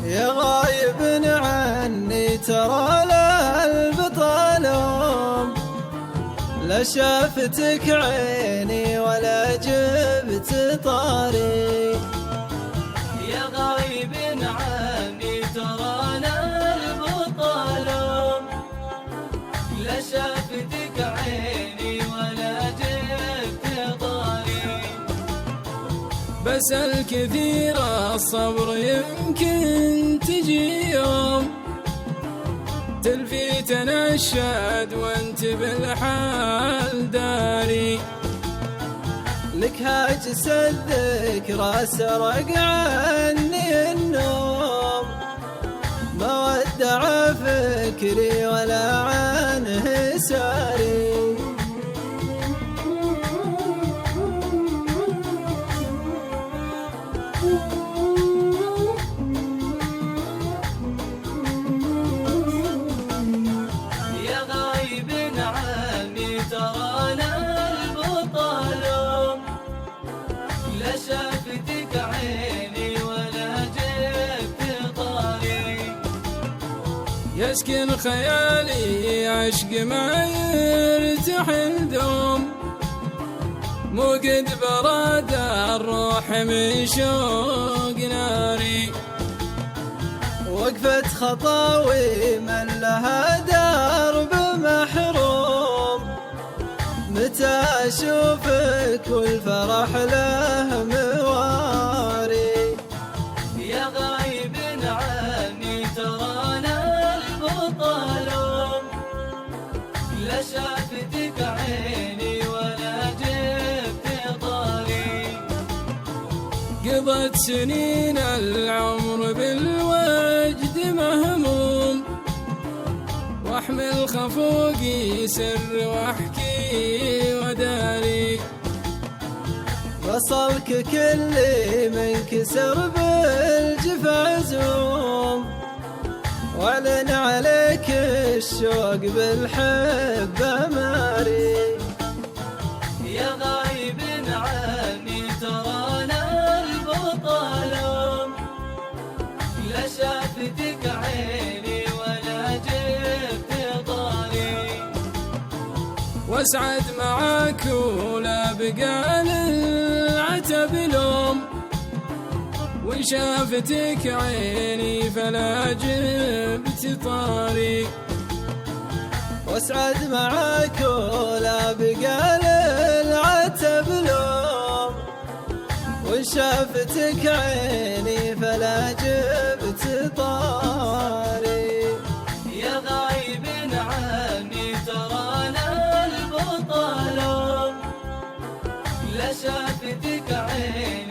يا غايب عني ترى لا البطالهم، لا شافتك عيني ولا جبت طاري. يا غايب عني ترى لا البطالهم، لا شافتك عيني ولا جبت طاري. بس الكثير الصبر يمكن تجي يوم تلفيتنا الشاد وانت بالحال داري. لك هاجس الذكرى سرق عني النوم، ما ودع فكري ولا عنه ساري. يا غايب عني ترى لا البطالهم، لا شافتك عيني ولا جبت طاري. يسكن خيالي عشق ما يرتحل دوم، مو قد براد الروح من شوق ناري. وقفت خطاوي من لها درب محروم، متى أشوفك والفرح له مواري. يا غايب عني ترى لا البطالهم، لا شافتك عيني ولا جبت طاري. قضت سنين العمر بالوجد مهموم، واحمل خفوقي سر واحكي وداري. وصلك كل من كسر بالجفا زوم، واعلن عليك الشوق بالحبة ماري. يا غايب عني ترى لا البطالهم، لا شافتك عيني ولا جبت طاري. واسعد معاك ولا بقى للعتب لوم، وإن شافتك عيني فلا جبت طاري. واسعد معاك ولا بقى للعتب لوم، وإن شافتك عيني فلا جبت طاري. يا غايب عني ترى لا البطالهم، لا شافتك عيني